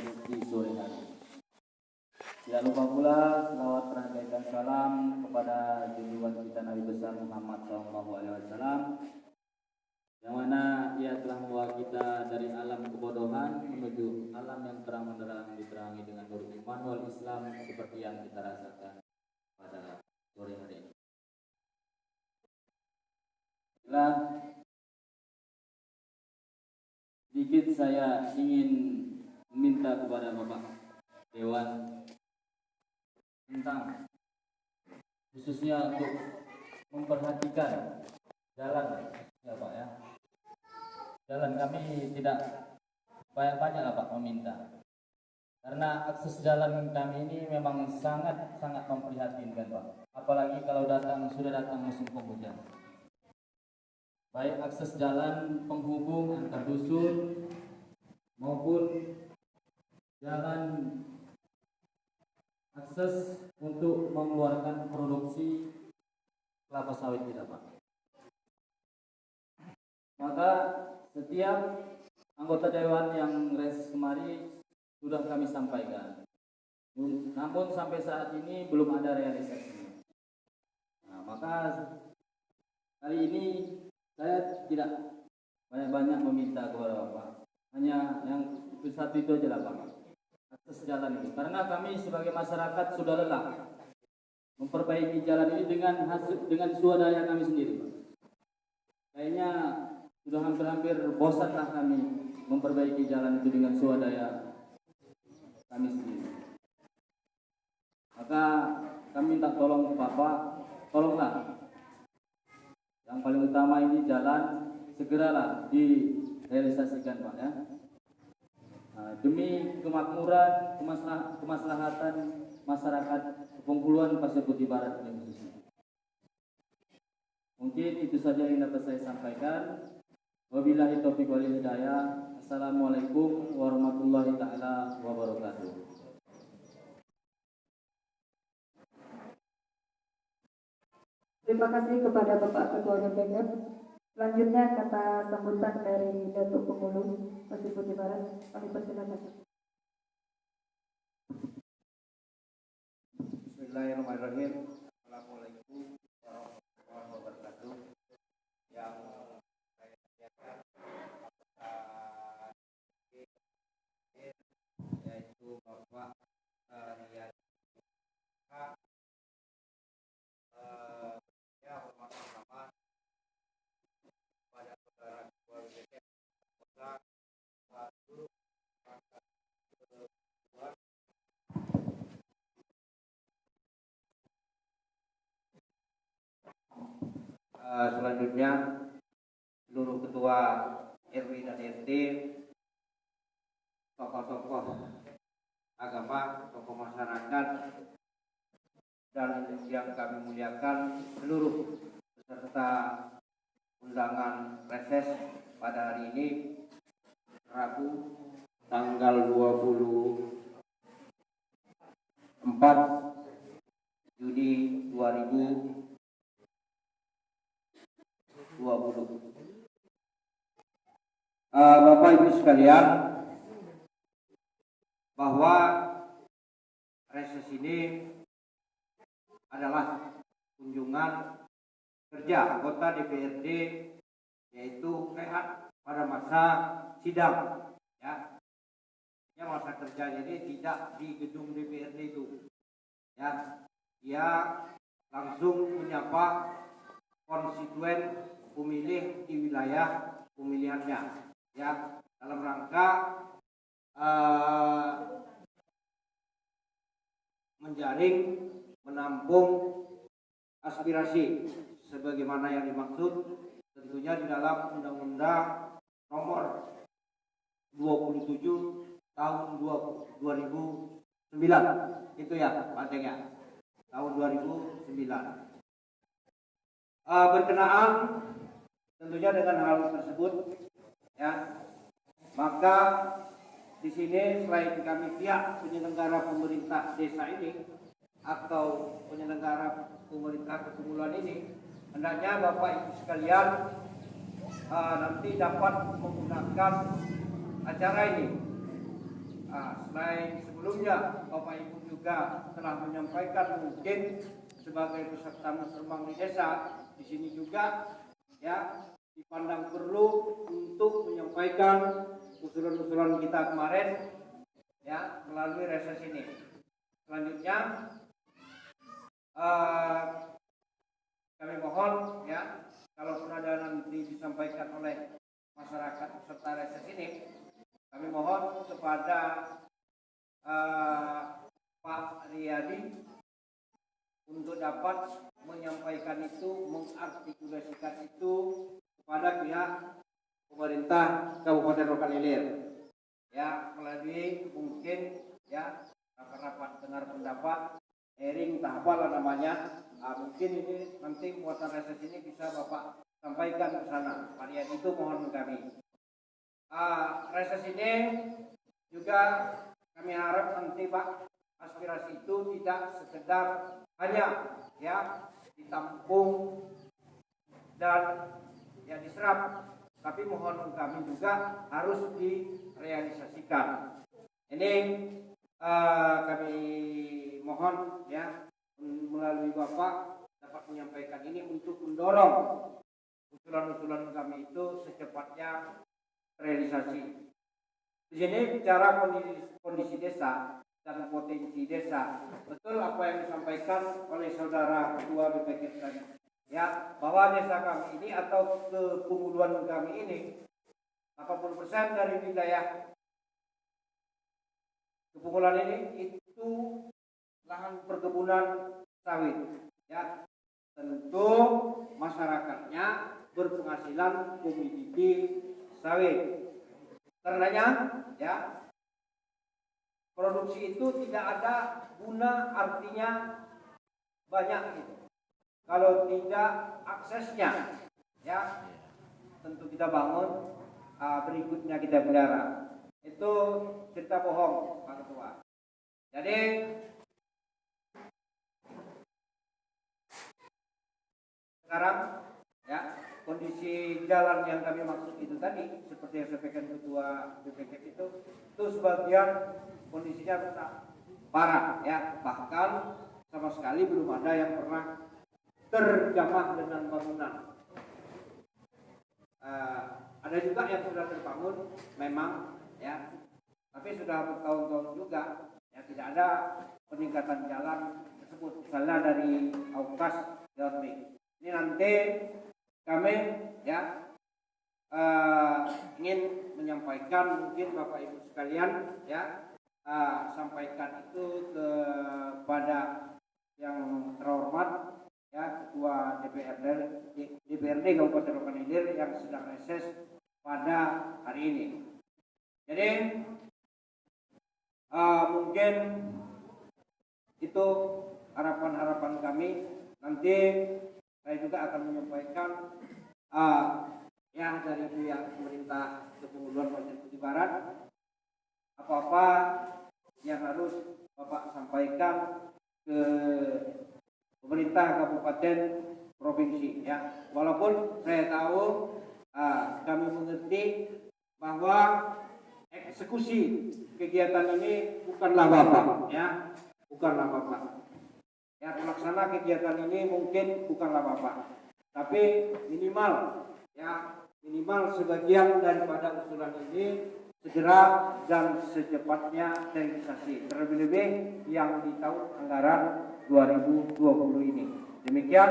di sore hari. Tidak lupa pula selawat serta salam kepada junjungan kita Nabi besar Muhammad SAW, yang mana ia telah membawa kita dari alam kebodohan menuju alam yang terang benderang diterangi dengan nur iman wal Islam seperti yang kita rasakan pada sore hari ini. Setelah sedikit saya ingin meminta kepada Bapak Dewan tentang khususnya untuk memperhatikan jalan ya Pak ya. Jalan kami tidak banyak lah Pak meminta. Karena akses jalan kami ini memang sangat memprihatinkan Pak. Apalagi kalau sudah datang musim penghujan. Baik akses jalan penghubung antar dusun maupun jalan akses untuk mengeluarkan produksi kelapa sawit kita Pak. Maka setiap anggota dewan yang reses kemari sudah kami sampaikan. Namun sampai saat ini belum ada realisasinya. Nah, maka kali ini saya tidak banyak meminta kepada Bapak. Hanya yang satu itu aja lah Pak. Akses jalan itu. Karena kami sebagai masyarakat sudah lelah memperbaiki jalan ini dengan swadaya kami sendiri Pak. Kayaknya sudah hampir bosanlah kami memperbaiki jalan itu dengan swadaya kami sendiri. Maka kami minta tolong Bapak, tolonglah. Yang paling utama ini jalan segeralah direalisasikan Pak ya. Nah, demi kemakmuran, kemaslahatan masyarakat Bengkuluan Pasir Putih Barat ini khususnya. Mungkin itu saja yang dapat saya sampaikan. Wabillahi taufiq wal hidayah. Assalamualaikum warahmatullahi taala wabarakatuh. Terima kasih kepada Bapak Ketua DPR. Selanjutnya kata sambutan dari Datuk Pengulu Pasir Putih Barat. Kami persilakan. Bismillahirrahmanirrahim. Assalamualaikum warahmatullahi wabarakatuh. Yang saya tanyakan yaitu Bapak Rian ya hormat pertama pada saudara ketua BPK kota satu perangkat kedua selanjutnya seluruh ketua RW dan RT, tokoh-tokoh agama, tokoh masyarakat, dan yang kami muliakan seluruh peserta undangan reses pada hari ini Rabu tanggal 24 Juni 2020. Bapak Ibu sekalian, bahwa reses ini adalah kunjungan kerja anggota DPRD, yaitu rehat pada masa sidang ya. Masa kerja ini tidak di gedung DPRD itu ya. Dia langsung menyapa konstituen pemilih di wilayah pemilihannya ya, dalam rangka menjaring, menampung aspirasi sebagaimana yang dimaksud tentunya di dalam Undang-Undang Nomor 27 Tahun 2009 itu ya Pak Ceng ya, tahun 2009. Berkenaan tentunya dengan hal tersebut ya, maka di sini selain kami pihak penyelenggara pemerintah desa ini atau penyelenggara pemerintah kepulauan ini, hendaknya Bapak Ibu sekalian nanti dapat menggunakan acara ini Selain sebelumnya Bapak Ibu juga telah menyampaikan mungkin sebagai peserta musrembang di desa, di sini juga ya dipandang perlu untuk menyampaikan usulan-usulan kita kemarin ya melalui reses ini. Selanjutnya kami mohon ya kalaupun ada nanti disampaikan oleh masyarakat peserta reses ini, kami mohon kepada Pak Riyadi untuk dapat menyampaikan itu, mengartikulasikan itu kepada pihak pemerintah Kabupaten Rokan Hilir ya melalui mungkin ya rapat-rapat dengar pendapat, hearing tahapan namanya. Mungkin ini nanti muatan reses ini bisa Bapak sampaikan ke sana. Pak Riyadi itu mohon kami. Reses ini juga kami harap nanti Pak aspirasi itu tidak sekedar hanya ya ditampung dan ya diserap, tapi mohon kami juga harus direalisasikan. Ini kami mohon ya melalui Bapak dapat menyampaikan ini untuk mendorong usulan-usulan kami itu secepatnya realisasi. Di sini bicara kondisi desa dan potensi desa. Betul apa yang disampaikan oleh saudara Ketua BPKS tadi. Ya, bahwa desa kami ini atau kepemuluan kami ini 80% dari wilayah kepemuluan ini itu lahan perkebunan sawit. Ya, tentu masyarakatnya berpenghasilan komoditi sawit. Karenanya, ya produksi itu tidak ada guna artinya banyak gitu. Kalau tidak aksesnya, ya tentu kita bangun, berikutnya kita pelihara. Itu cerita bohong, Pak Ketua. Jadi sekarang, ya kondisi jalan yang kami maksud itu tadi, seperti yang sampaikan Ketua BPKS itu sebagian kondisinya rusak parah, ya bahkan sama sekali belum ada yang pernah terjamah dengan bangunan. Ada juga yang sudah terbangun, memang, ya, tapi sudah bertahun-tahun juga, ya tidak ada peningkatan jalan tersebut, misalnya dari Aukas Jateng. Ini nanti kami ya ingin menyampaikan mungkin Bapak Ibu sekalian ya sampaikan itu kepada yang terhormat ya Ketua DPRD Kabupaten Rokan Hilir yang sedang reses pada hari ini. Jadi mungkin itu harapan-harapan kami. Nanti saya juga akan menyampaikan yang dari pihak pemerintah Kepulauan Pasir Putih Barat apa-apa yang harus Bapak sampaikan ke pemerintah kabupaten provinsi ya. Walaupun saya tahu kami mengerti bahwa eksekusi kegiatan ini bukanlah Bapak ya, bukanlah Bapak. Ya, pelaksana kegiatan ini mungkin bukanlah Bapak, tapi minimal sebagian daripada usulan ini segera dan secepatnya realisasi, terlebih-lebih yang di tahun anggaran 2020 ini. Demikian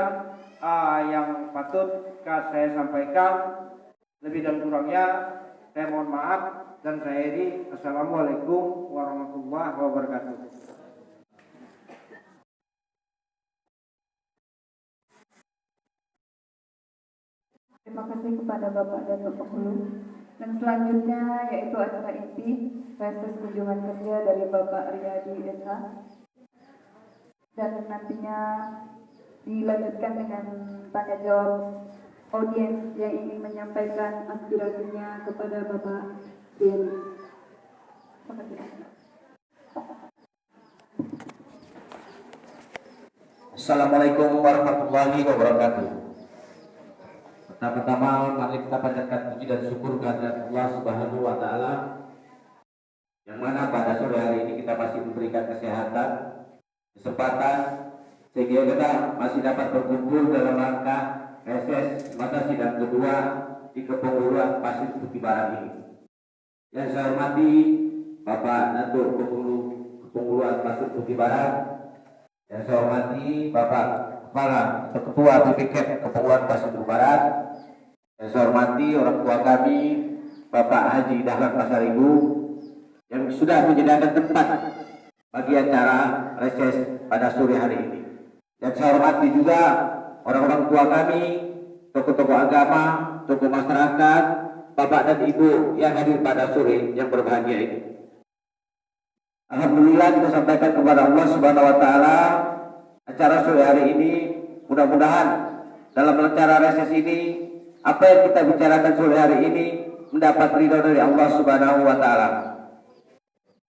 yang patut saya sampaikan. Lebih dan kurangnya saya mohon maaf dan saya akhiri. Assalamualaikum warahmatullahi wabarakatuh. Terima kasih kepada Bapak Datuk Penghulu. Dan selanjutnya yaitu acara inti reses kunjungan kerja dari Bapak Riyadi Desa. Dan nantinya dilanjutkan dengan tanya jawab audiens yang ingin menyampaikan aspirasinya kepada Bapak Riyadi. Terima kasih. Assalamualaikum warahmatullahi wabarakatuh. Pertama-tama mari kita panjatkan puji dan syukur kehadirat Allah Subhanahu wa taala yang mana mana pada sore hari ini kita masih diberikan kesehatan, kesempatan, sehingga kita masih dapat berkumpul dalam rangka reses masa sidang kedua di Kepenguluan Pasir Putih Barat ini. Yang saya hormati Bapak Datuk Penghulu Kepenguluan Pasir Putih Barat, yang saya hormati Bapak Kepala atau Ketua BPKEP Kepenguluan Pasir Putih Barat, yang saya hormati orang tua kami Bapak Haji Dahlan Pasaribu yang sudah menyediakan tempat bagi acara reses pada sore hari ini. Dan saya hormati juga orang-orang tua kami, tokoh-tokoh agama, tokoh masyarakat, Bapak dan Ibu yang hadir pada sore yang berbahagia ini. Alhamdulillah kita sampaikan kepada Allah Subhanahu wa taala acara sore hari ini, mudah-mudahan dalam acara reses ini apa yang kita bicarakan sore hari ini mendapat ridho dari Allah Subhanahu wa taala.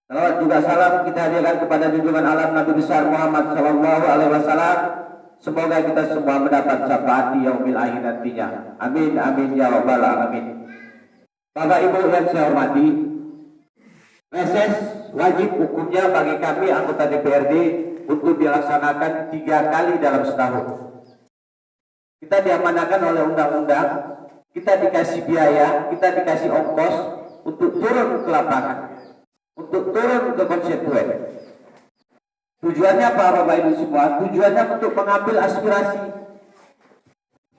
Salawat juga salam kita hadirkan kepada junjungan alam Nabi besar Muhammad sallallahu alaihi wasallam. Semoga kita semua mendapat syafaat di yaumil akhir nantinya. Amin amin ya rabbal alamin. Bapak Ibu yang saya hormati, reses wajib hukumnya bagi kami anggota DPRD untuk dilaksanakan 3 kali dalam setahun. Kita diamanahkan oleh undang-undang, kita dikasih biaya, kita dikasih ongkos untuk turun ke lapangan, untuk turun ke konstituen. Tujuannya apa Bapak Ibu semua? Tujuannya untuk mengambil aspirasi.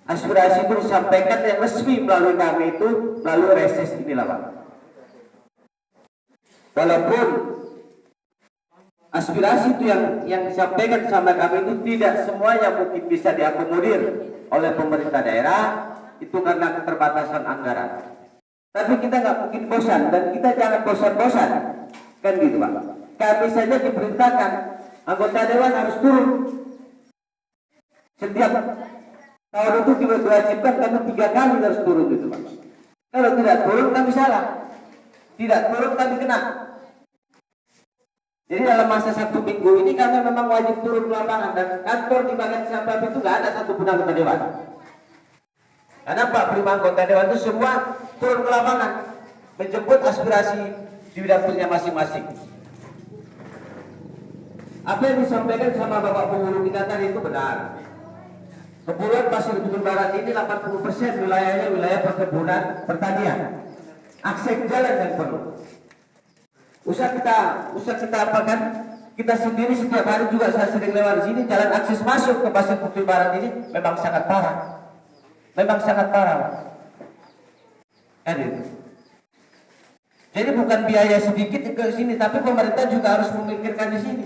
Aspirasi itu disampaikan yang resmi melalui kami itu melalui reses inilah Pak. Walaupun aspirasi itu yang disampaikan sama kami itu tidak semuanya mungkin bisa diakomodir oleh pemerintah daerah, itu karena keterbatasan anggaran. Tapi kita nggak mungkin bosan dan kita jangan bosan-bosan, kan gitu Pak. Kami saja diperintahkan anggota dewan harus turun setiap tahun itu diwajibkan kami 3 kali harus turun gitu Pak. Kalau tidak turun kami salah, tidak turun kami kena. Jadi dalam masa 1 minggu ini kami memang wajib turun ke lapangan dan kantor di bagian Siapap itu nggak ada satupun anggota dewan. Karena 45 anggota dewan itu semua turun ke lapangan menjemput aspirasi di dapilnya masing-masing. Apa yang disampaikan sama Bapak Penghulu kita tadi itu benar. Kepulauan Pasir Putih Barat ini 80% wilayahnya wilayah perkebunan pertanian. Akses jalan yang perlu. Usah kita apa kan? Kita sendiri setiap hari juga saya sering lewat di sini, jalan akses masuk ke Pasir Putih Barat ini memang sangat parah. Memang sangat parah. Jadi bukan biaya sedikit ke sini, tapi pemerintah juga harus memikirkan di sini.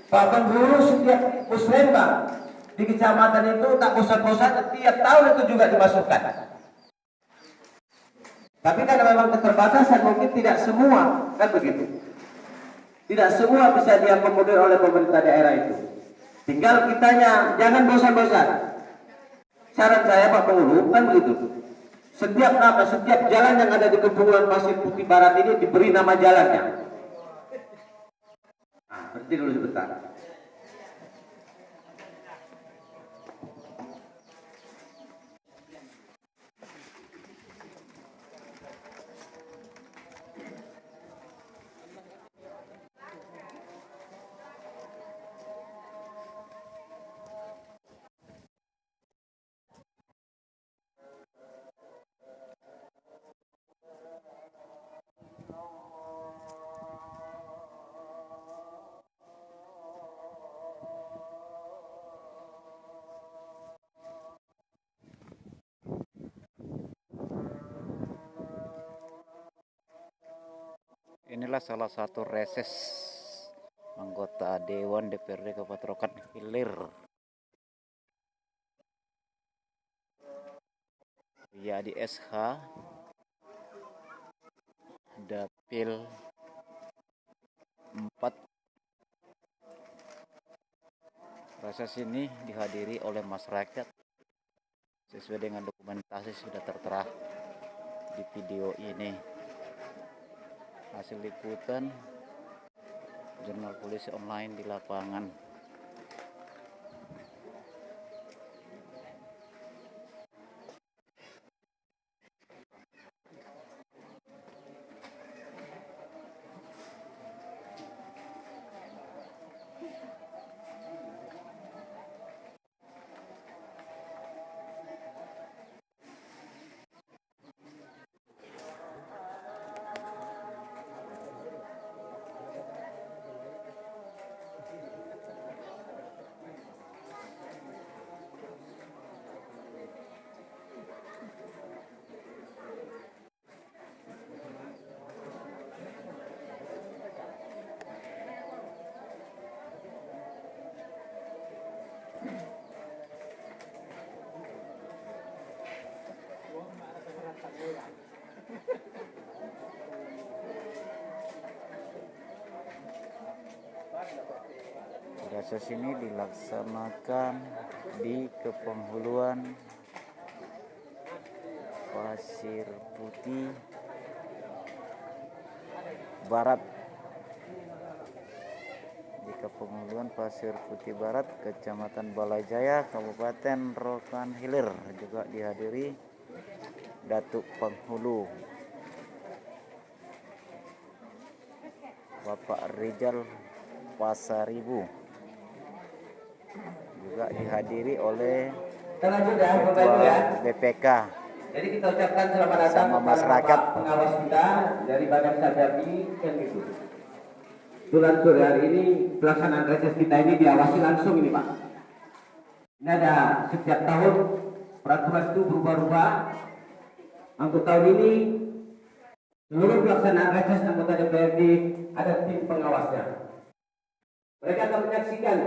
Pak Penghulu setiap muslimah di kecamatan itu tak bosan-bosan setiap tahun itu juga dimasukkan. Tapi karena memang keterbatasan mungkin tidak semua kan begitu. Tidak semua bisa diakomodir oleh pemerintah daerah itu. Tinggal kitanya jangan bosan-bosan. Saran saya Pak Penghulu kan begitu. Setiap jalan yang ada di Kepulauan Pasir Putih Barat ini diberi nama jalannya. Nah, berhenti dulu sebentar. Inilah salah satu reses anggota Dewan DPRD Kabupaten Rokan Hilir. Riyadi SH Dapil 4. Reses ini dihadiri oleh masyarakat sesuai dengan dokumentasi sudah tertera di video ini. Hasil liputan Jurnal Polisi Online di lapangan. Proses ini dilaksanakan di kepenghuluan Pasir Putih Barat, di kepenghuluan Pasir Putih Barat, Kecamatan Balajaya, Kabupaten Rokan Hilir. Juga dihadiri Datuk Penghulu Bapak Rizal Pasaribu. Juga dihadiri oleh Ketua BPK. Jadi kita ucapkan selamat datang sama masyarakat pengawas kita dari Badan Sarjati kan gitu. Bulan sore hari ini pelaksanaan reses kita ini diawasi langsung ini Pak. Ini ada setiap tahun peraturan itu berubah-ubah. Untuk tahun ini seluruh pelaksanaan reses anggota DPRD ada tim pengawasnya. Mereka akan menyaksikan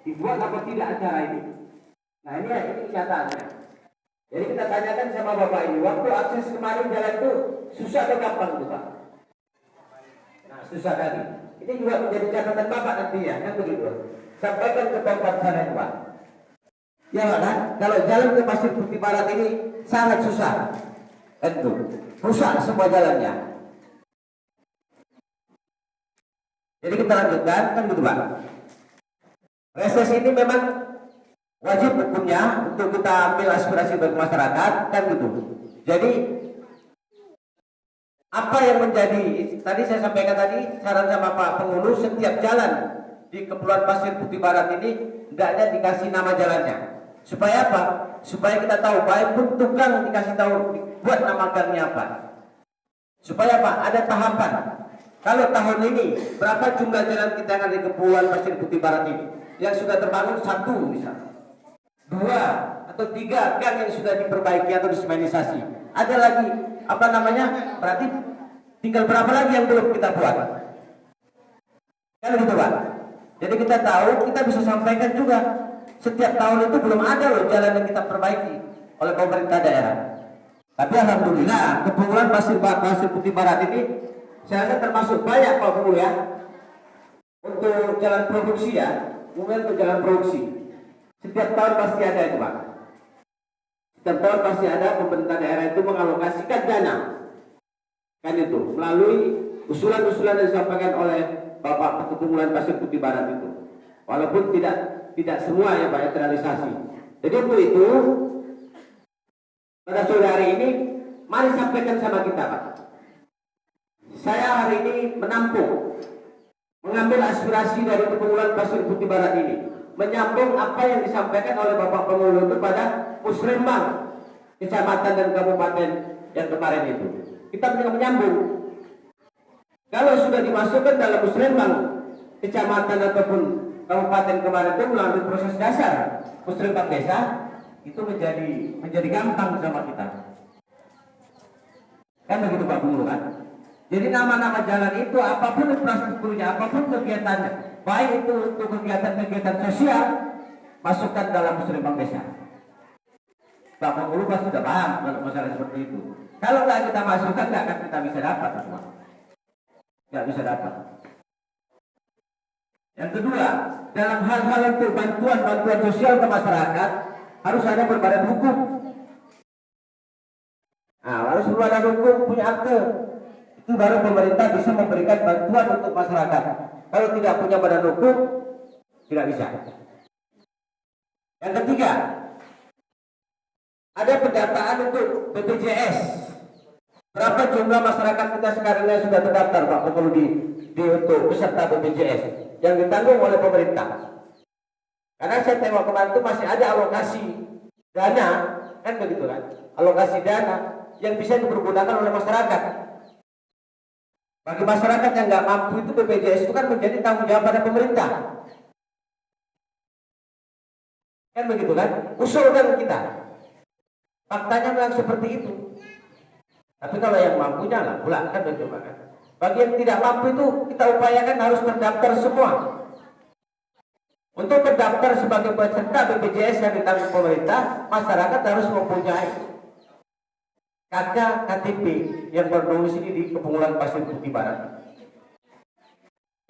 dibuat apa tidak acara ini. Nah ini kenyataannya. Jadi kita tanyakan sama Bapak ini, waktu akses kemarin jalan itu susah atau gampang tuh Pak? Nah susah tadi. Ini juga menjadi catatan Bapak nanti ya, kan begitu. Sampaikan ke tempat sana Pak. Ya Pak, kan? Kalau jalan ke Pasir Putih Barat ini sangat susah. Itu rusak semua jalannya. Jadi kita lanjutkan, kan gitu Pak. Reses ini memang wajib hukumnya untuk kita ambil aspirasi dari masyarakat, kan gitu. Jadi apa yang menjadi tadi saya sampaikan tadi saran sama Pak Penghulu, setiap jalan di Kepulauan Pasir Putih Barat ini hendaknya dikasih nama jalannya. Supaya apa? Supaya kita tahu, baik pun tukang dikasih tahu buat nama gangnya apa. Supaya apa? Ada tahapan. Kalau tahun ini berapa jumlah jalan kita yang ada di Kepulauan Pasir Putih Barat ini yang sudah terbangun 1 misalnya, 2 atau 3 gang yang sudah diperbaiki atau disemenisasi. Ada lagi apa namanya? Berarti tinggal berapa lagi yang belum kita buat? Kan gitu Pak. Jadi kita tahu, kita bisa sampaikan juga setiap tahun itu belum ada loh jalan yang kita perbaiki oleh pemerintah daerah. Tapi alhamdulillah Kepulauan Pasir Putih Barat ini saya rasa termasuk banyak Pak Penghulu ya untuk jalan produksi ya, kemudian untuk jalan produksi. Setiap tahun pasti ada itu Pak. Setiap tahun pasti ada pemerintah daerah itu mengalokasikan dana, kan itu melalui usulan-usulan yang disampaikan oleh Bapak Kepulauan Pasir Putih Barat itu. Walaupun tidak semua ya Pak terrealisasi. Jadi untuk itu pada sore hari ini mari sampaikan sama kita Pak. Saya hari ini mengambil aspirasi dari Kepulauan Pasir Putih Barat ini, menyambung apa yang disampaikan oleh Bapak Penghulu kepada Musrembang, kecamatan dan kabupaten yang kemarin itu. Kita menyambung. Kalau sudah dimasukkan dalam Musrembang, kecamatan ataupun kabupaten kemarin itu melalui proses dasar Musrembang desa, itu menjadi gampang sama kita. Kan begitu Pak Penghulu kan? Jadi nama-nama jalan itu apapun infrastrukturnya, apapun kegiatannya, baik itu untuk kegiatan-kegiatan sosial, masukkan dalam Musrembang desa. Pak Penghulu pasti sudah paham kalau masalah seperti itu. Kalau nggak kita masukkan, nggak akan kita bisa dapat semua. Nggak bisa dapat. Yang kedua, dalam hal-hal untuk bantuan sosial ke masyarakat harus ada berbadan hukum. Nah, harus berbadan hukum, punya akte. Itu baru pemerintah bisa memberikan bantuan untuk masyarakat. Kalau tidak punya badan hukum, tidak bisa. Yang ketiga, ada pendataan untuk BPJS. Berapa jumlah masyarakat kita sekarang yang sudah terdaftar Pak Penghulu di untuk peserta BPJS yang ditanggung oleh pemerintah? Karena saya tengok kemarin itu masih ada alokasi dana, kan begitu kan? Alokasi dana yang bisa dipergunakan oleh masyarakat. Bagi masyarakat yang nggak mampu itu BPJS itu kan menjadi tanggung jawab pada pemerintah. Kan begitu kan? Usulkan kita. Faktanya memang seperti itu. Tapi kalau yang mampunya lah, pulang kan begitu kan. Bagi yang tidak mampu itu kita upayakan harus terdaftar semua. Untuk terdaftar sebagai peserta BPJS yang ditanggung pemerintah, masyarakat harus mempunyai KK KTP yang berdomisili di Kepulauan Pasir Putih Barat.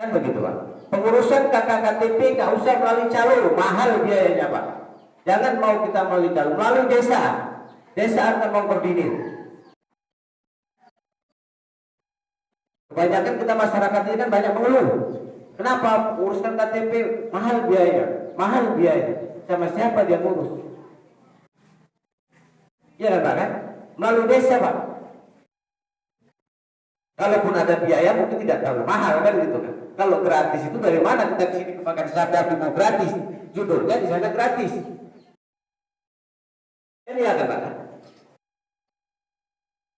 Kan begitu Pak. pengurusan KKKTP nggak usah melalui calon, mahal biayanya Pak. Jangan mau kita melalui calon, melalui desa. Desa akan mengkoordinir. Kebanyakan kita masyarakat ini kan banyak mengeluh. Kenapa uruskan KTP mahal biaya, mahal biaya. Sama siapa dia ngurus? Iya kan Pak kan? Melalui desa Pak. Kalaupun ada biaya mungkin tidak terlalu mahal kan gitu kan. Kalau gratis itu dari mana kita di sini makan sadap mau gratis? Judulnya di sana gratis. Ini ya kan Pak.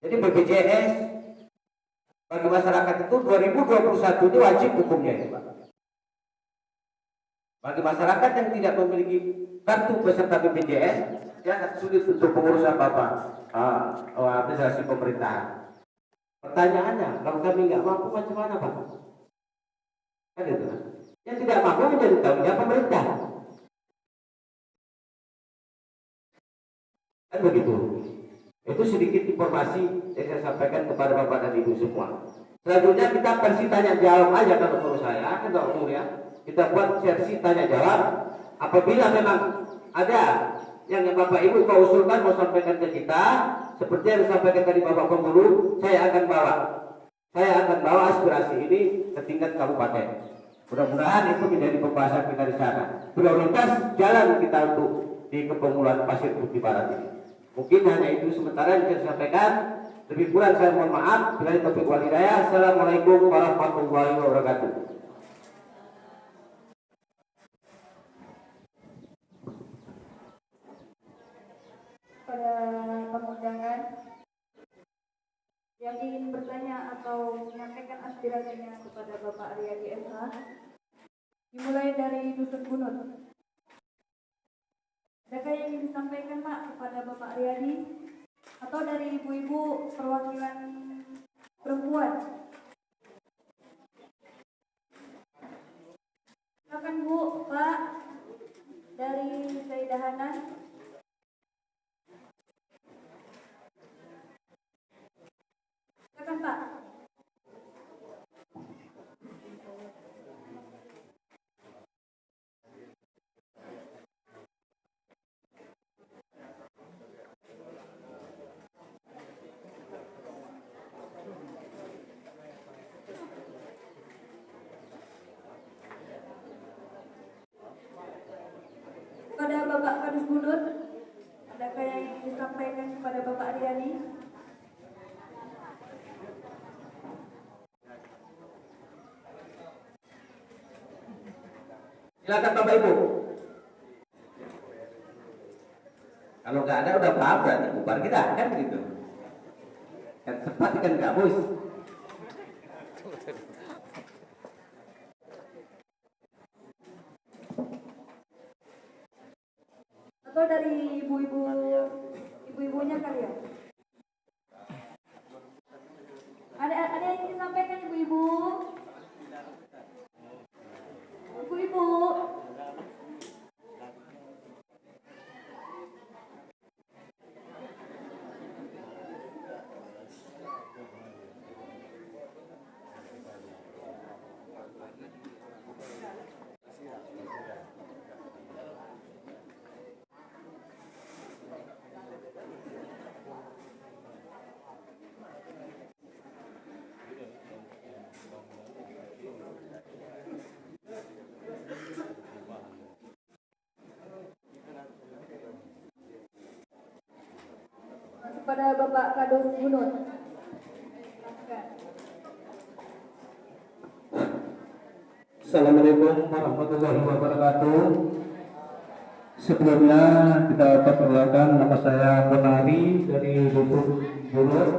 Jadi BPJS bagi masyarakat itu 2021 ini wajib hukumnya itu Pak. Bagi masyarakat yang tidak memiliki kartu peserta BPJS, ya akan sulit untuk pengurusan Bapak administrasi pemerintahan. Pertanyaannya, kalau kami nggak mampu macam mana Pak? Kan itu kan? Yang tidak mampu menjadi tanggung jawab pemerintah. Kan begitu. Itu sedikit informasi yang saya sampaikan kepada Bapak dan Ibu semua. Selanjutnya kita versi tanya jawab aja kalau menurut saya, kan kalau umur ya. Kita buat versi tanya jawab. Apabila memang ada yang Bapak Ibu mau usulkan, mau sampaikan ke kita, seperti yang disampaikan tadi Bapak Pemburu, saya akan bawa aspirasi ini ke tingkat kabupaten. Mudah-mudahan itu menjadi pembahasan kita di sana. Prioritas jalan kita untuk di Kepemuluan Pasir Putih Barat ini. Mungkin hanya itu sementara yang saya sampaikan. Lebih kurang saya mohon maaf. Bila taufiq wal hidayah. Assalamualaikum warahmatullahi wabarakatuh. Pada pengundangan yang ingin bertanya atau menyampaikan aspirasinya kepada Bapak Riyadi SH, dimulai dari Dusun Bunut. Adakah yang ingin disampaikan Pak kepada Bapak Riyadi atau dari ibu-ibu perwakilan perempuan? Silakan Bu, Pak, dari Sayyidah Hanan. Silakan Pak. Kepada Bapak Kadus Bunut, adakah yang ingin disampaikan kepada Bapak Riyadi? Silakan Bapak Ibu. Kalau nggak ada udah paham berarti bubar kita kan begitu. Kan sempat kan nggak bos. Atau dari ibu-ibunya kali ya? Ada yang ingin disampaikan ibu-ibu? Ibu-ibu. Kepada Bapak Kadus Bunut. Assalamualaikum warahmatullahi wabarakatuh. Sebelumnya kita perkenalkan, nama saya Bonari dari Dusun Bunut.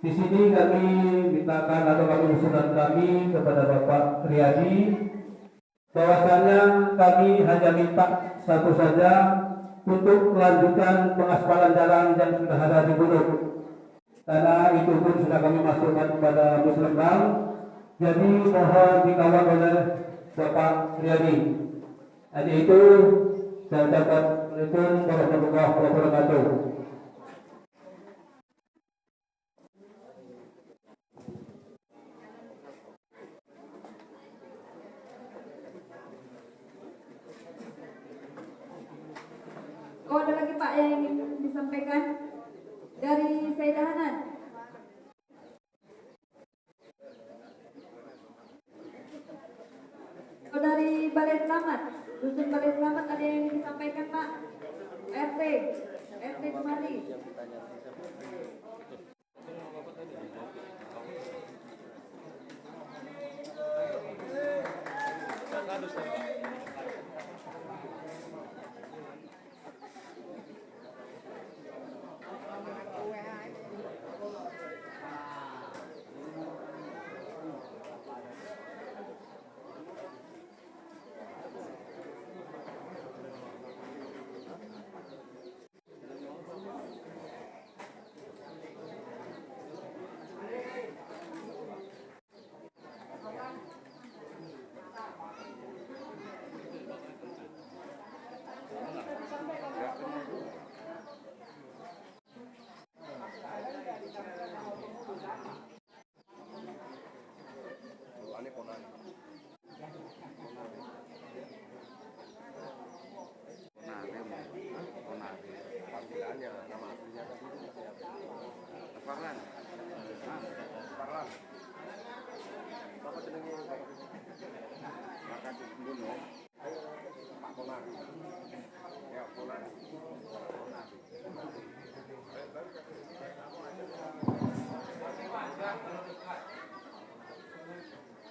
Di sini kami mintakan atau kami usulkan kami kepada Bapak Riyadi bahwasanya kami hanya minta satu saja, untuk melanjutkan pengaspalan jalan yang sudah ada di Bunut, karena itu pun sudah kami masukkan kepada Muslimbang. Jadi mohon dikawal oleh Bapak Riyadi. Jadi itu saya ucapkan Assalamualaikum warahmatullahi wabarakatuh. ada yang ingin disampaikan dari Sayyidah Hanan? Atau dari Balai Selamat? Dusun Balai Selamat ada yang ingin disampaikan, Pak? RT kemari.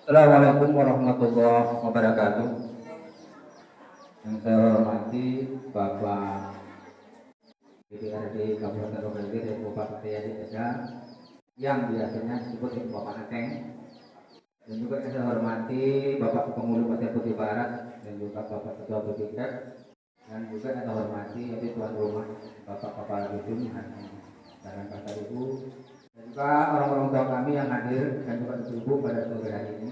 Assalamualaikum warahmatullahi wabarakatuh. Yang saya hormati Bapak DPRD Kabupaten Lombok dan Bapak Riyadi Desa yang biasanya disebut dengan Bapak Aceng, dan juga saya hormati Bapak Pengulu Pasir Putih Barat dan juga Bapak Ketua BPK, dan juga saya hormati tuan rumah Bapak Kepala Dusun dan Bapak Ibu, dan juga orang-orang tua kami yang hadir dan juga ibu pada sore hari ini.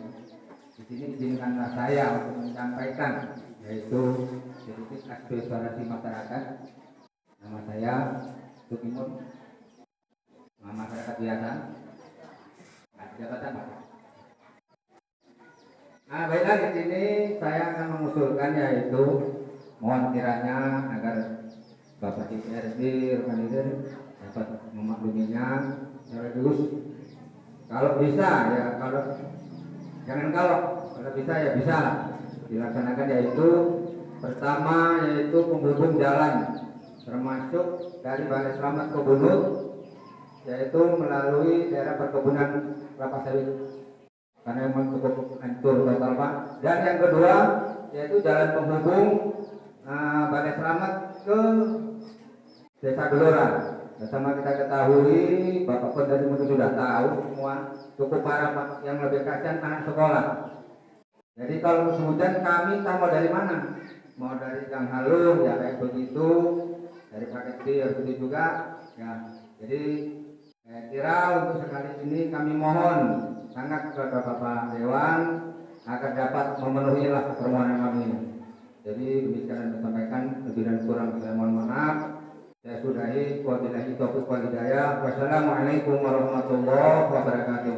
Di sini izinkanlah saya untuk menyampaikan yaitu sedikit aspirasi masyarakat. Nama saya Tukimun, masyarakat biasa. Jabatan Pak. Nah, baiklah, di sini saya akan mengusulkan yaitu mohon kiranya agar Bapak DPRD rekan dapat memakluminya terus. Kalau bisa ya, kalau bisa ya bisa dilaksanakan, yaitu pertama yaitu penghubung jalan termasuk dari Balai Selamat ke Bunut, yaitu melalui daerah perkebunan kelapa sawit karena memang cukup hancur total Pak. Dan yang kedua yaitu jalan penghubung Balai Selamat ke Desa Gelora. Bersama kita ketahui, Bapak Pendali mungkin sudah tahu semua, cukup parah Pak. Yang lebih kasihan anak sekolah. Jadi kalau musim hujan kami tak mau dari mana? Mau dari Gang Halus ya kayak begitu, dari paket B begitu juga. Ya, jadi saya kira untuk sekali ini kami mohon sangat kepada Bapak Dewan agar dapat memenuhi permohonan kami. Jadi demikian yang disampaikan, lebih dan kurang saya mohon maaf. Saya sudahi, wabillahi taufiq wal hidayah. Wassalamualaikum warahmatullahi wabarakatuh.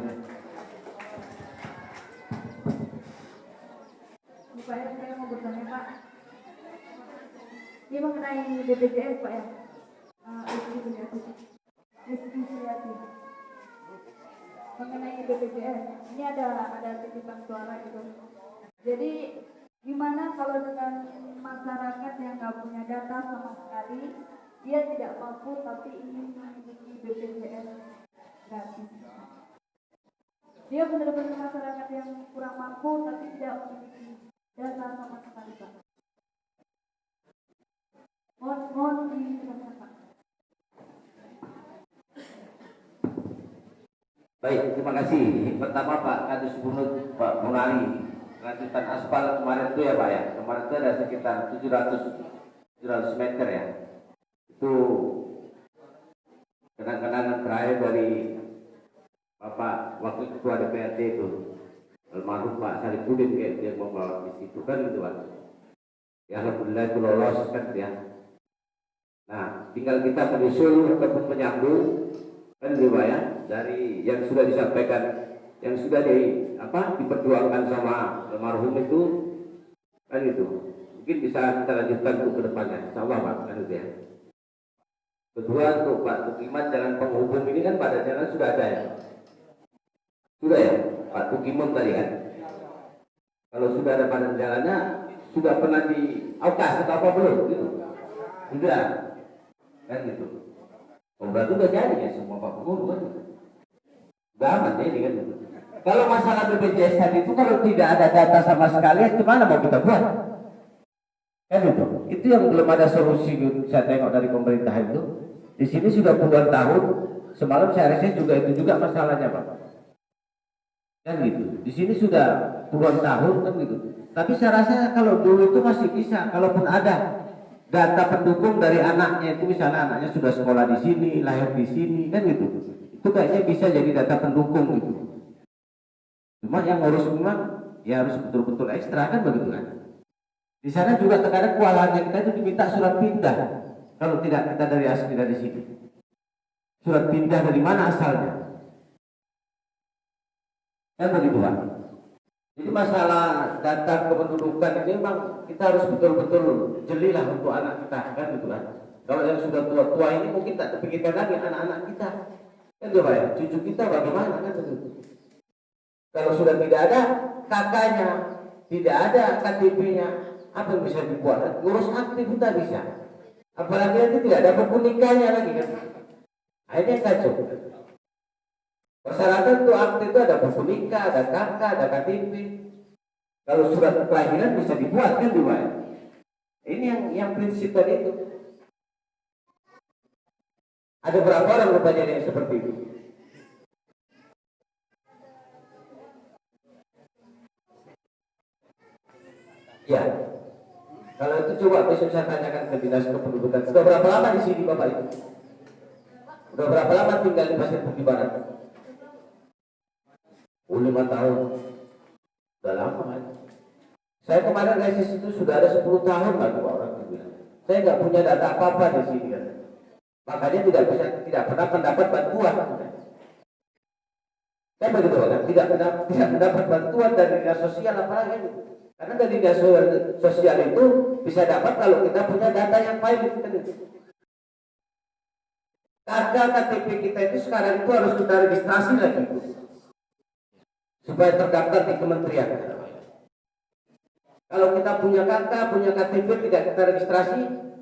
Pak ya, saya mau bertanya Pak. Ini mengenai BPJS Pak ya. Mengenai BPJS, ini ada titipan suara gitu. Jadi gimana kalau dengan masyarakat yang nggak punya data sama sekali, dia tidak mampu tapi ingin memiliki BPJS gratis. Dia benar-benar masyarakat yang kurang mampu tapi tidak memiliki data sama sekali Pak. Mohon dijelaskan Pak. Baik, terima kasih. Pertama Pak Kadis Bunut, Pak Munali, lanjutan aspal kemarin itu ya Pak ya. Kemarin itu ada sekitar 700 meter ya. Itu kenang-kenangan terakhir dari Bapak Wakil Ketua DPRD itu, almarhum Pak Sarifudin, kayak dia membawa di situ kan gitu Pak. Ya alhamdulillah itu lolos kan ya. Nah, tinggal kita menyusul ataupun menyambung kan gitu Pak ya, dari yang sudah disampaikan, yang sudah diperjuangkan sama almarhum itu kan gitu. Mungkin bisa kita lanjutkan untuk ke depannya, insyaallah Pak kan gitu ya. Kedua, untuk Pak Tukiman jalan penghubung ini kan pada jalan sudah ada ya? Sudah ya, Pak Tukiman tadi kan? Kalau sudah ada badan jalannya, sudah pernah di aukas atau apa belum? Gitu. Sudah, kan gitu. Oh, berarti udah jadi ya semua Pak Guru kan? Udah aman ya ini kan? Kalau masalah BPJS tadi itu kalau tidak ada data sama sekali, gimana mau kita buat? Kan itu. Itu yang belum ada solusi saya tengok dari pemerintah itu. Di sini sudah puluhan tahun. Semalam saya riset juga itu juga masalahnya Pak. Kan gitu. Di sini sudah puluhan tahun kan gitu. Tapi saya rasa kalau dulu itu masih bisa, kalaupun ada data pendukung dari anaknya itu, misalnya anaknya sudah sekolah di sini, lahir di sini, kan gitu. Itu kayaknya bisa jadi data pendukung gitu. Cuma yang ngurus memang ya harus betul-betul ekstra kan begitu kan. Di sana juga terkadang kewalahan kita itu diminta surat pindah. Kalau tidak kita dari asli dari sini. Surat pindah dari mana asalnya? Kan begitu Pak. Jadi masalah data kependudukan ini memang kita harus betul-betul jelilah untuk anak kita kan gitu kan. Kalau yang sudah tua-tua ini mungkin tak terpikirkan lagi anak-anak kita. Kan gitu Pak ya, cucu kita bagaimana kan begitu. Kalau sudah tidak ada kakaknya, tidak ada KTP-nya, apa yang bisa dibuat? Ngurus aktif kita bisa. Apalagi nanti tidak ada buku nikahnya lagi kan. Akhirnya kacau. Persyaratan untuk aktif itu ada buku nikah, ada kakak, ada KTP. Kalau surat kelahiran bisa dibuat kan dibuat. Ini yang prinsip tadi itu. Ada berapa orang rupanya yang seperti itu? Ya, kalau itu coba besok saya tanyakan ke dinas kependudukan. Sudah berapa lama di sini Bapak itu? Sudah berapa lama tinggal di Pasir Putih Barat? 5 tahun. Sudah lama kan? Saya kemarin reses itu sudah ada 10 tahun lagi Pak orang itu bilang. Saya nggak punya data apa-apa di sini kan. Makanya tidak pernah mendapat bantuan. Kan begitu kan? Tidak mendapat bantuan dari dinas sosial apalagi itu. Karena dari dinas sosial itu bisa dapat kalau kita punya data yang valid. Karena KTP kita itu sekarang itu harus kita registrasi lagi supaya terdaftar di kementerian. Kalau kita punya KK, punya KTP tidak kita registrasi,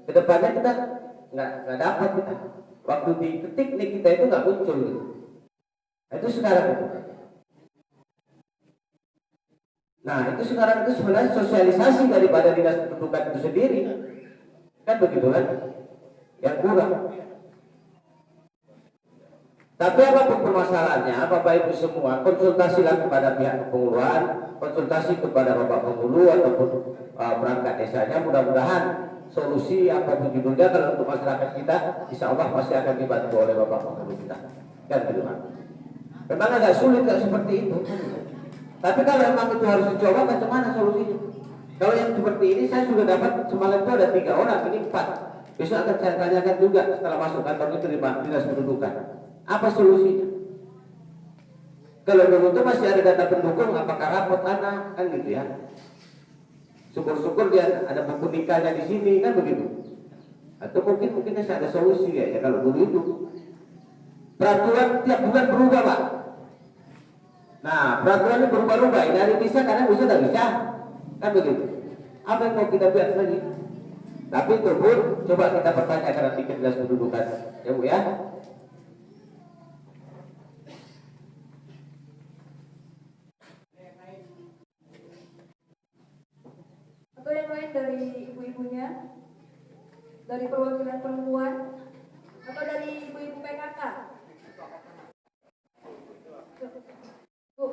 kedepannya kita nggak dapat kita. Waktu diketik nih kita itu nggak muncul gitu. Nah, itu sekarang itu. Nah itu sekarang itu sebenarnya sosialisasi daripada dinas kependudukan itu sendiri. Kan begitu kan? Yang kurang. Tapi apapun permasalahannya, Bapak Ibu semua, konsultasilah kepada pihak kepengurusan, konsultasi kepada Bapak Penghulu ataupun perangkat desanya. Mudah-mudahan solusi apapun judulnya kalau untuk masyarakat kita, insya Allah pasti akan dibantu oleh Bapak Penghulu kita. Kan gitu kan? Memang agak sulit nggak seperti itu. Tapi kalau memang itu harus dicoba, bagaimana solusinya? Kalau yang seperti ini saya sudah dapat semalam itu ada 3 orang, ini 4. Besok akan saya tanyakan juga setelah masuk kantor itu terima dinas pendudukan. Apa solusinya? Kalau dulu itu masih ada data pendukung, apakah rapot anak kan gitu ya? Syukur-syukur dia ada buku nikahnya di sini kan begitu. Atau mungkin saya ada solusi ya kalau dulu itu. Peraturan tiap bulan berubah Pak. Nah peraturannya berubah-ubah. Ini hari bisa, kadang bisa tidak bisa. Kan begitu. Apa yang mau kita buat lagi? Tapi itu pun coba kita pertanyakan nanti ke dinas pendudukan. Ya Bu ya. Atau yang lain dari ibu-ibunya, dari perwakilan perempuan, atau dari ibu-ibu PKK. Bu.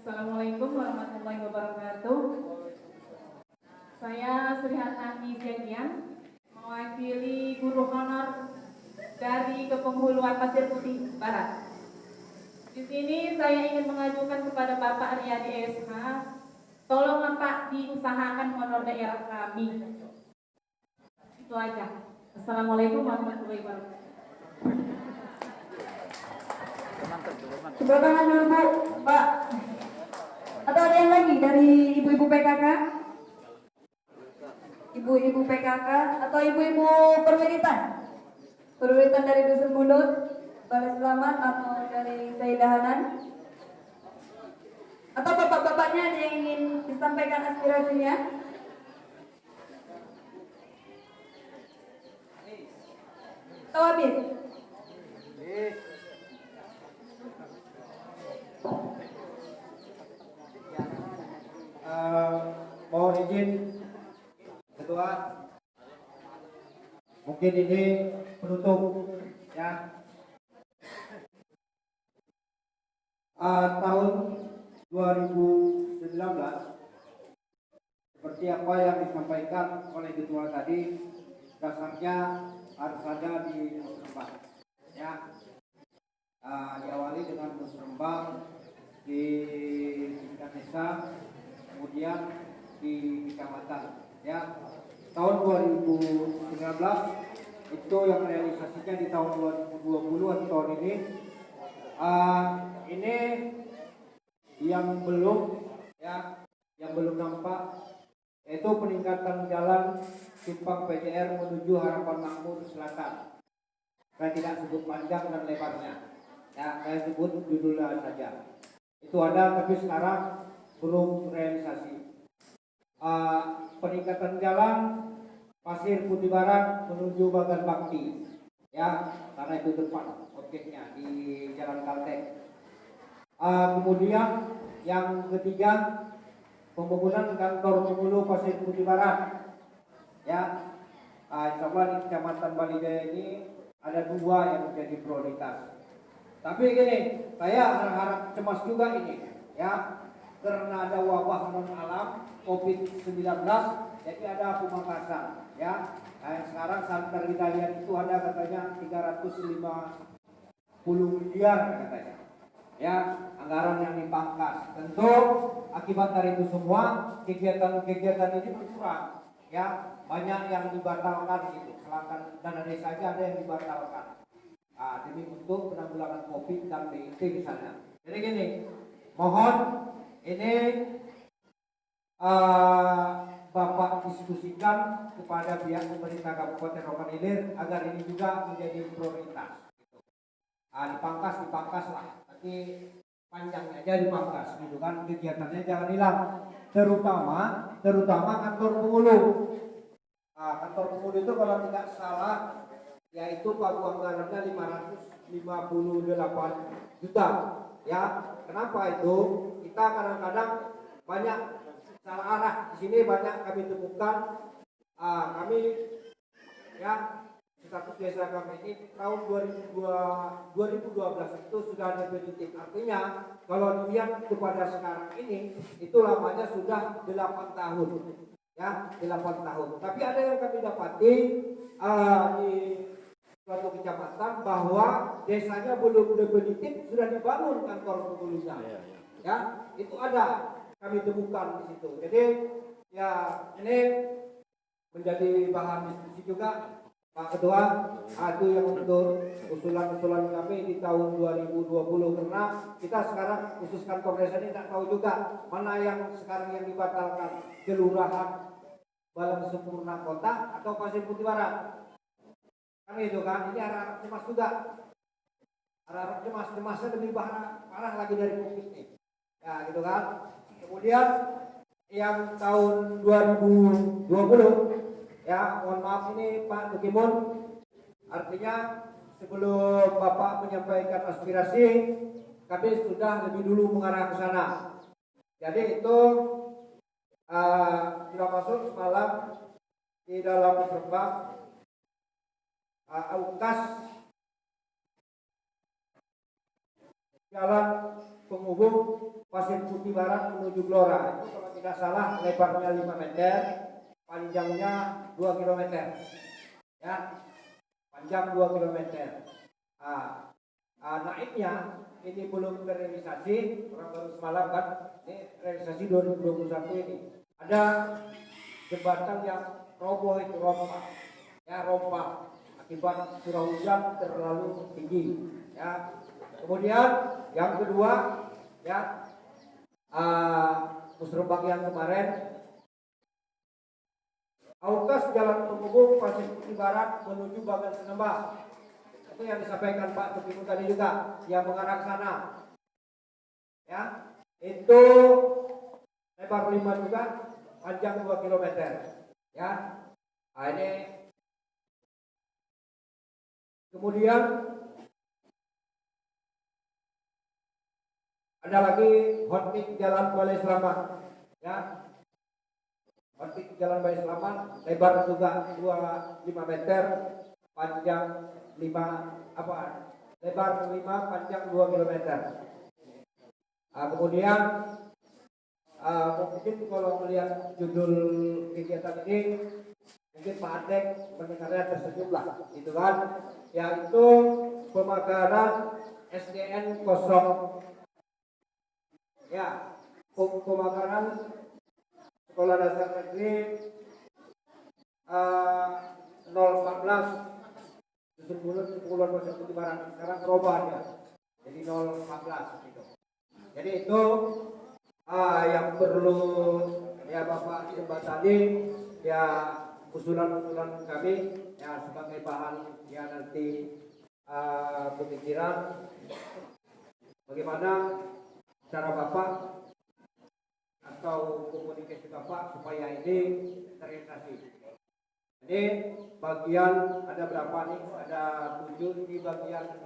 Assalamualaikum warahmatullahi wabarakatuh. Saya Sri Hatani Zakian, mewakili guru honor dari Kepenghuluan Pasir Putih Barat. Di sini saya ingin mengajukan kepada Bapak Riyadi SH, tolong Pak diusahakan honor daerah kami. Itu aja. Assalamualaikum warahmatullahi wabarakatuh. Sebelah tangan dulu Bu, Pak. Atau ada yang lagi dari ibu-ibu PKK? Ibu-ibu PKK atau ibu-ibu perwiritan? Perwiritan dari Dusun Bulut, Balai Selamat atau dari Saidahanan? Atau bapak-bapaknya ada yang ingin disampaikan aspirasinya? Atau habis? Mohon izin Ketua, mungkin ini penutup ya. Tahun 2019 seperti apa yang disampaikan oleh Ketua tadi, dasarnya harus ada di musrembang ya. Diawali dengan musrembang di tingkat desa, kemudian di kecamatan ya. Tahun 2019 itu yang realisasinya di tahun 2020 atau tahun ini yang belum ya, yang belum nampak yaitu peningkatan jalan simpang PJR menuju Harapan Makmur Selatan. Saya tidak sebut panjang dan lebarnya ya, saya sebut judulnya saja. Itu ada, tapi sekarang belum realisasi. Peningkatan jalan Pasir Putih Barat menuju Bagan Bakti ya, karena itu depan objeknya di Jalan Kaltek. Kemudian yang ketiga, pembangunan kantor penghulu Pasir Putih Barat ya. Insya Allah di Kecamatan Balai Jaya ini ada 2 yang menjadi prioritas. Tapi gini, saya harap cemas juga ini ya, karena ada wabah non alam COVID-19, jadi ada pemangkasan ya. Sekarang santer kita lihat itu ada katanya 350 miliar katanya ya, anggaran yang dipangkas. Tentu akibat dari itu semua kegiatan-kegiatan ini berkurang ya, banyak yang dibatalkan gitu. Selangkan dana desa aja ada yang dibatalkan demi untuk penanggulangan COVID dan BIT misalnya. Jadi gini, mohon ini Bapak diskusikan kepada pihak pemerintah Kabupaten Rokan Hilir agar ini juga menjadi prioritas. Gitu. Dipangkas lah, tapi panjangnya aja dipangkas, gitu kan, kegiatannya jangan hilang. Terutama kantor penghulu. Kantor penghulu itu kalau tidak salah, yaitu pagu anggarannya 558 juta. Ya, kenapa itu? Kita kadang-kadang banyak salah arah. Di sini banyak kami temukan, kami ya, status desa kami ini tahun 2012 itu sudah definitif. Artinya kalau dilihat kepada sekarang ini, itu lamanya sudah 8 tahun. Ya, 8 tahun. Tapi ada yang kami dapati di suatu kecamatan bahwa desanya belum definitif sudah dibangun kantor penghulunya. Ya, itu ada kami temukan di situ. Jadi ya, ini menjadi bahan diskusi juga Pak Ketua. Itu yang untuk usulan-usulan kami di tahun 2020, karena kita sekarang khusus kantor desa ini tidak tahu juga mana yang sekarang yang dibatalkan, kelurahan Balang Sempurna Kota atau Pasir Putih Barat. Kan itu kan, ini arah cemas juga. Arah cemasnya lebih parah lagi dari COVID ini. Ya gitu kan. Kemudian yang tahun 2020 ya, mohon maaf ini Pak Tukimun, artinya sebelum Bapak menyampaikan aspirasi, kami sudah lebih dulu mengarah ke sana. Jadi itu sudah masuk semalam di dalam musrembang UKAS Jalan Penghubung Pasir Putih Barat menuju Gelora. Itu kalau tidak salah lebarnya 5 meter, panjangnya 2 km. Ya, panjang 2 km. Naiknya ini belum terrealisasi, orang baru semalam kan, ini realisasi 2021 ini. Ada jembatan yang roboh itu rompah akibat curah hujan terlalu tinggi. Ya. Kemudian yang kedua, ya, musrebang yang kemarin, Aukas Jalan Penghubung Pasir Putih Barat menuju Bagan Senembah. Itu yang disampaikan Pak Tukimu tadi juga, yang mengarah ke sana. Ya, itu lebar 5 juga, panjang 2 km. Ya, nah, ini kemudian ada lagi hotpik Jalan Balai Selamat. Ya, hotpik Jalan Balai Selamat lebar juga 5 meter, panjang lebar 5, panjang 2 km. Kemudian mungkin kalau melihat judul kegiatan ini, mungkin Pak Adek mendengarnya tersenyum lah, gitu kan? Yaitu pemakaran SDN kosong, ya, pemakaran Sekolah Dasar Negeri 014 Dusun Bulut, Kepulauan Pasir Putih Barat. Sekarang berubah ya, jadi 014 gitu. Jadi itu yang perlu ya Bapak jembatani, ya usulan-usulan kami ya sebagai bahan ya nanti pemikiran bagaimana cara Bapak atau komunikasi Bapak supaya ini terrealisasi. Ini bagian ada berapa nih? Ada 7 di bagian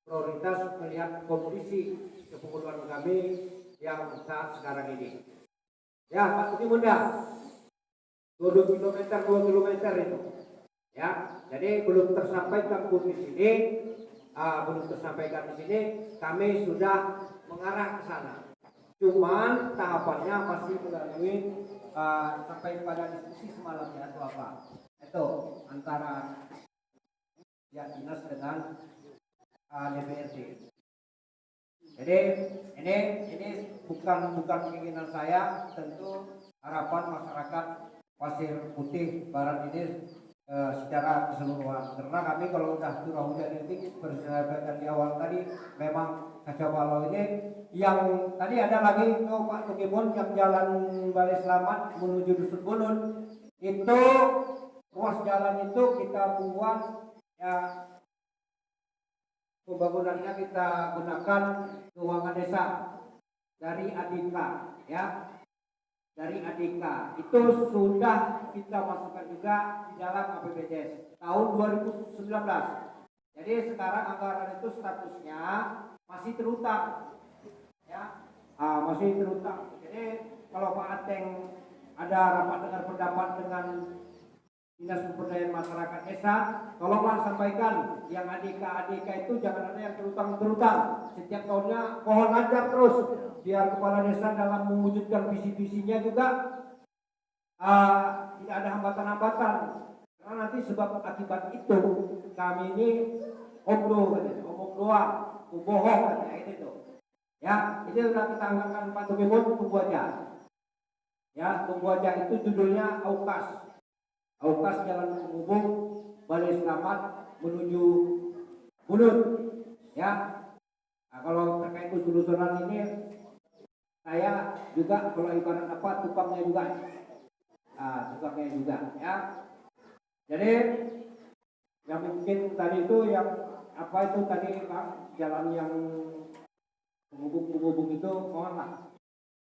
prioritas melihat kondisi kepengurusan kami yang saat sekarang ini. Ya Pak Tuki Bunda, 2 km itu. Ya, jadi belum tersampaikan pun di sini, kami sudah mengarah ke sana. Cuman tahapannya masih melalui sampai pada diskusi semalam ya atau apa? Itu antara ya dinas dengan DPRD. Jadi ini bukan keinginan saya, tentu harapan masyarakat Pasir Putih Barat ini secara keseluruhan. Karena kami kalau udah curah hujan ini bersahabat di awal tadi memang kacau balau ini. Yang tadi ada lagi Pak Tukibun yang jalan Balai Selamat menuju Dusun Bunun, itu ruas jalan itu kita buat ya, pembangunannya kita gunakan keuangan desa dari Adika, ya, dari Adika itu sudah kita masukkan juga di dalam APBDes tahun 2019. Jadi sekarang anggaran itu statusnya masih terutang, ya, masih terutang. Jadi kalau Pak Ateng ada rapat dengar pendapat dengan Dinas Pemberdayaan Masyarakat Desa, tolonglah sampaikan yang Adika itu jangan ada yang terutang. Setiap tahunnya mohon lancar terus, biar kepala desa dalam mewujudkan visi-visinya juga tidak ada hambatan-hambatan. Karena nanti sebab akibat itu kami ini omong doang, bohong katanya itu. Ya, ini sudah kita anggarkan Pak Tukibun, tunggu aja. Ya, tunggu aja, itu judulnya Aukas. Aukas Jalan Penghubung Balai Selamat menuju Bunun. Ya. Nah, kalau terkait usul-usulan ini saya juga kalau ibarat apa tukangnya juga. Tukangnya juga, ya. Jadi yang mungkin tadi itu yang apa itu tadi Pak, jalan yang penghubung itu mohonlah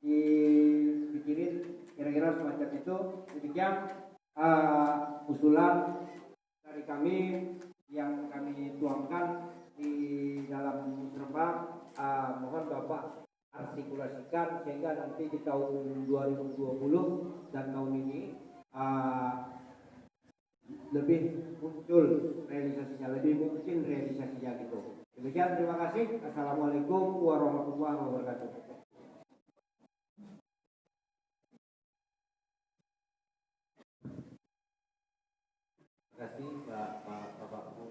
dipikirin kira-kira semacam itu. Demikian usulan dari kami yang kami tuangkan di dalam musrembang. Mohon Bapak artikulasikan sehingga nanti di tahun 2020 dan tahun ini lebih muncul realisasinya, lebih mungkin realisasinya gitu. Demikian, terima kasih. Assalamualaikum warahmatullahi wabarakatuh. Terima kasih Bapak Ibu.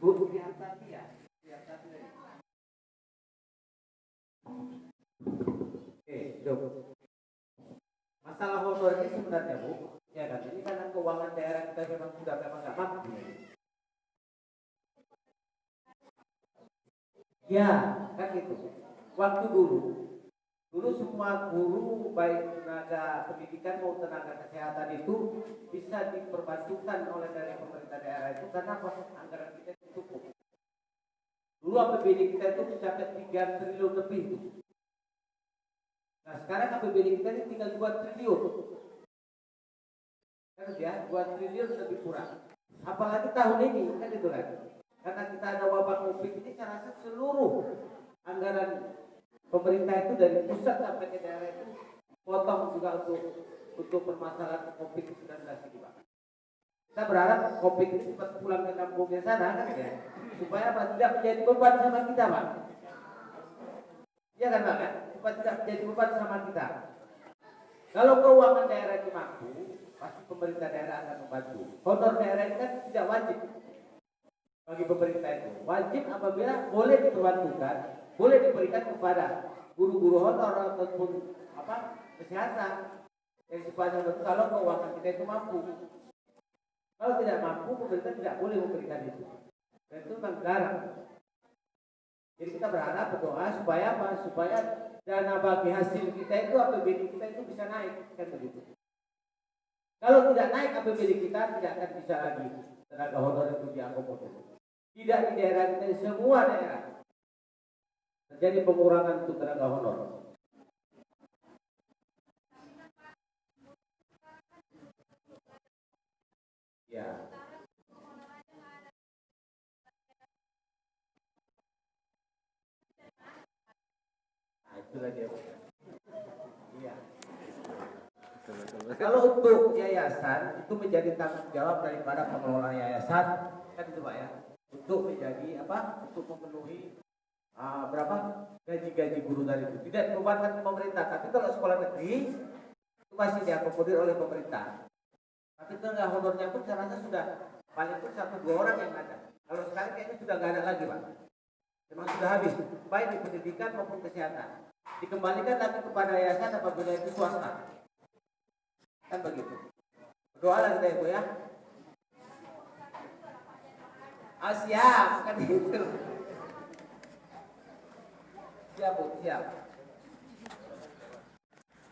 Ibu Priantati ya. kita memang sudah nggak mampu. Ya, kan gitu. Waktu dulu semua guru baik tenaga pendidikan maupun tenaga kesehatan itu bisa diperbantukan oleh dari pemerintah daerah itu karena anggaran kita itu cukup. Dulu APBD kita itu mencapai 3 triliun lebih itu. Nah sekarang APBD kita ini tinggal 2 triliun. Kan ya, 2 triliun lebih kurang. Apalagi tahun ini kan itu kan. Karena kita ada wabah Covid ini, saya rasa seluruh anggaran pemerintah itu dari pusat sampai ke daerah itu potong juga untuk permasalahan Covid-19 ini, Pak. Kita berharap Covid ini cepat pulang ke kampungnya sana kan ya, supaya Pak tidak menjadi beban sama kita, Pak. Iya kan Pak? Supaya tidak menjadi beban sama kita. Kalau keuangan daerah itu mampu, pasti pemerintah daerah akan membantu. Honor daerah itu kan tidak wajib bagi pemerintah itu. Wajib apabila boleh diperbantukan, boleh diberikan kepada guru-guru honor ataupun kesehatan yang sepanjang itu kalau keuangan kita itu mampu. Kalau tidak mampu, pemerintah tidak boleh memberikan itu. Dan itu memang dilarang. Jadi kita berharap berdoa supaya apa? Supaya dana bagi hasil kita itu APBD kita itu bisa naik, kan begitu. Kalau tidak naik APBD kita tidak akan bisa lagi tenaga honor itu diakomodir. Tidak di daerah kita, di semua daerah terjadi pengurangan untuk tenaga honor. Ya. Nah, itulah dia. Iya. Kalau untuk yayasan itu menjadi tanggung jawab daripada pengelola yayasan, kan itu Pak ya. Untuk menjadi untuk memenuhi berapa gaji-gaji guru tadi itu tidak dibebankan pemerintah. Tapi kalau sekolah negeri itu masih diakomodir oleh pemerintah. Tapi tenaga honornya pun saya rasa sudah paling pun 1-2 orang yang ada. Kalau sekarang kayaknya sudah nggak ada lagi Pak. Memang sudah habis, baik di pendidikan maupun kesehatan. Dikembalikan lagi kepada yayasan apabila itu swasta. Kan begitu. Berdoalah kita Ibu ya. Siap, kan itu. Siap Bu, siap.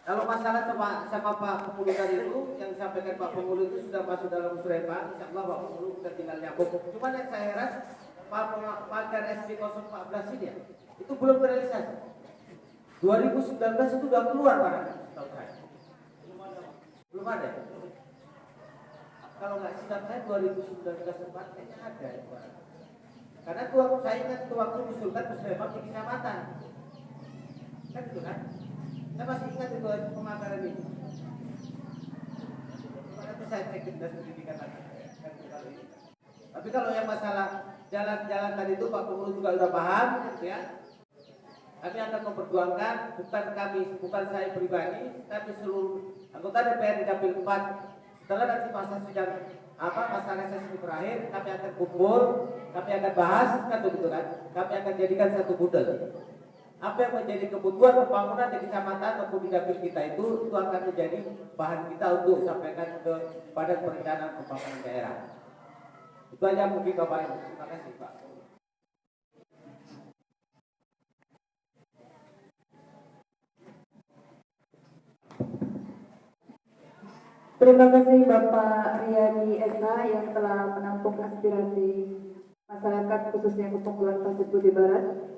Kalau masalah sama Pak Pemulu tadi itu, yang disampaikan Pak Pemulu itu sudah masuk dalam usul Pak. Insya Allah Pak Pemulu sudah tinggal nyambung. Cuma yang saya heran, Pagar SD 014 ini ya, itu belum terrealisasi. 2019 itu sudah keluar barangnya, tahu saya. Belum ada. Kalau nggak silap saya 2019 kemarin ada. Karena itu waktu saya ingat itu waktu diusulkan Muslimat di kecamatan. Kan itu kan? Saya masih ingat itu pemakaran itu. Nanti saya cek di pendidikan lagi. Tapi kalau yang masalah jalan-jalan tadi itu Pak Pemulu juga sudah paham, gitu ya. Kami akan memperjuangkan, bukan saya pribadi, tapi seluruh anggota DPR di Dapil 4. Setelah nanti masa sidang masa reses ini berakhir, kami akan kumpul, kami akan bahas, kan begitu kan? Kami akan jadikan satu model. Apa yang menjadi kebutuhan pembangunan di kecamatan maupun di dapil kita itu akan menjadi bahan kita untuk sampaikan ke Badan Perencanaan Pembangunan Daerah. Itu aja mungkin Bapak Ibu. Terima kasih Pak. Terima kasih Bapak Riyadi Esa yang telah menampung aspirasi masyarakat khususnya Kepulauan Pasir Putih Barat.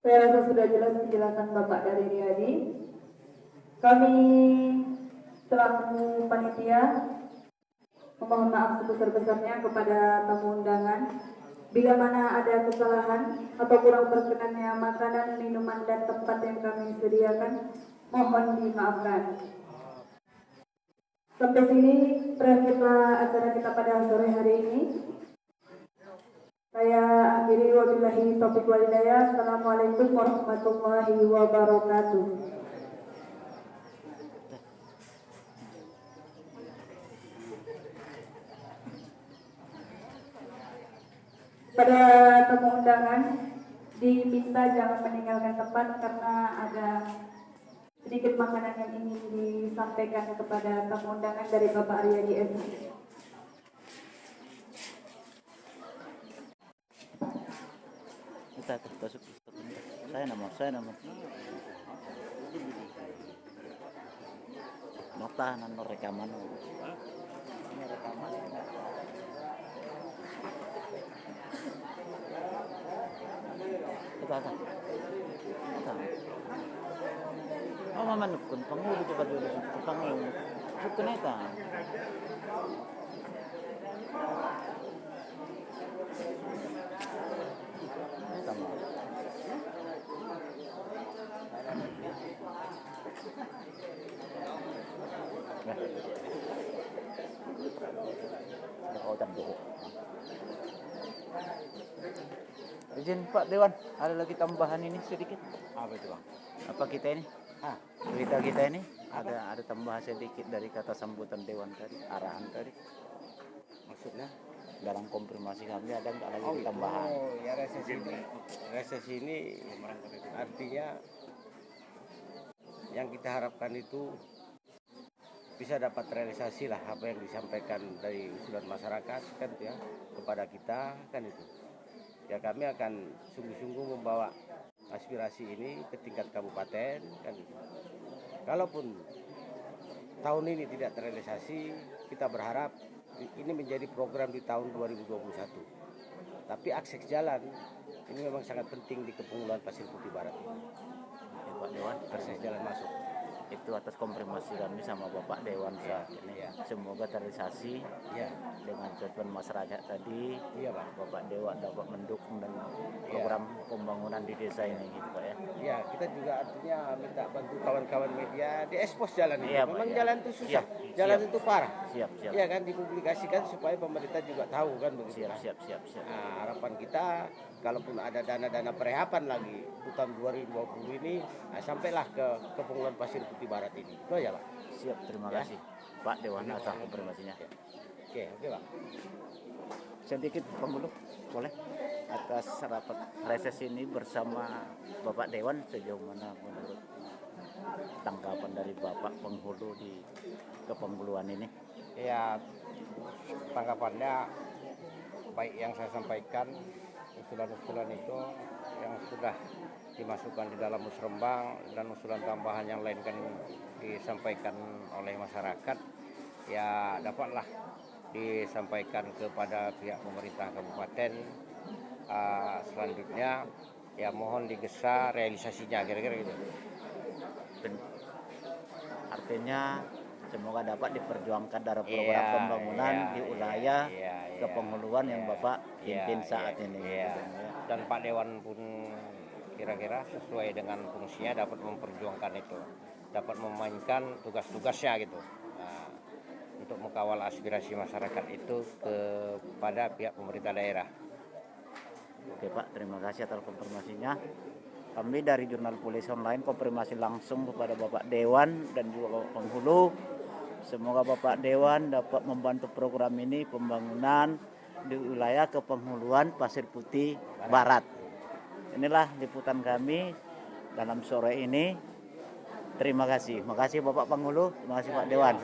Saya rasa sudah jelas penjelasan Bapak dari Riyadi. Kami selaku panitia memohon maaf sebesar-besarnya kepada tamu undangan. Bila mana ada kesalahan atau kurang berkenannya makanan, minuman, dan tempat yang kami sediakan, mohon dimaafkan. Sampai sini berakhirlah acara kita pada sore hari ini. Saya akhiri wabillahi taufiq wal hidayah. Assalamualaikum warahmatullahi wabarakatuh. Pada tamu undangan diminta jangan meninggalkan tempat karena ada sedikit makanan yang ingin disampaikan kepada tamu undangan dari Bapak Aryadi SH. Kita masuk saya nama nota nano rekaman ini rekaman kita oh mama nukun pangulo itu pada pangulo nukun itu sama ada kautan buku. Izin Pak Dewan, ada lagi tambahan ini sedikit. Apa itu Bang? Apa kita ini? Berita kita ini ada tambahan sedikit dari kata sambutan Dewan tadi, arahan tadi. Maksudnya? Dalam konfirmasi kami ada nggak lagi tambahan? Oh ya, reses ini artinya yang kita harapkan itu bisa dapat realisasi lah apa yang disampaikan dari usulan masyarakat kan ya kepada kita kan itu. Ya kami akan sungguh-sungguh membawa aspirasi ini ke tingkat kabupaten kan itu. Kalaupun tahun ini tidak terrealisasi, kita berharap ini menjadi program di tahun 2021. Tapi akses jalan ini memang sangat penting di Kepulauan Pasir Putih Barat. Ya, Pak Dewan, Akses jalan masuk. itu atas konfirmasi kami sama Bapak Dewan saat ini. Ya. Semoga terrealisasi Ya, dengan tujuan masyarakat tadi. iya Pak. Bapak Dewan dapat mendukung dan program pembangunan di desa ini gitu Pak ya. Ya, kita juga artinya minta bantu kawan-kawan media diekspos jalan ini. Iya, Pak, Memang ya. jalan itu susah, Siap, jalan siap. itu parah. Siap. Ya kan dipublikasikan supaya pemerintah juga tahu kan begitu. Siap. kan? Nah, harapan kita kalaupun ada dana-dana perehapan lagi untuk tahun 2020 ini, sampailah ke Kepulauan Pasir Putih Barat ini. Itu aja Pak. Siap, terima kasih Pak Dewan atas konfirmasinya. Oke Pak. Sedikit penghulu boleh atas rapat reses ini bersama Bapak Dewan sejauh mana menurut tanggapan dari Bapak penghulu di kepenghuluan ini? Ya, tanggapannya baik yang saya sampaikan, usulan-usulan itu yang sudah dimasukkan di dalam musrembang dan usulan tambahan yang lain kan disampaikan oleh masyarakat, ya dapatlah disampaikan kepada pihak pemerintah kabupaten. Selanjutnya ya mohon digesa realisasinya kira-kira gitu. Artinya semoga dapat diperjuangkan dalam program pembangunan di wilayah kepenghuluan yang Bapak pimpin saat ini. Dan Pak Dewan pun kira-kira sesuai dengan fungsinya dapat memperjuangkan itu, dapat memainkan tugas-tugasnya gitu. Nah, untuk mengawal aspirasi masyarakat itu kepada pihak pemerintah daerah. Oke Pak, terima kasih atas konfirmasinya. Kami dari Jurnal Polisi Online konfirmasi langsung kepada Bapak Dewan dan juga Bapak Penghulu. Semoga Bapak Dewan dapat membantu program ini pembangunan di wilayah kepenghuluan Pasir Putih Barat. Inilah liputan kami dalam sore ini. Terima kasih. Makasih Bapak Penghulu, terima kasih Pak Dewan.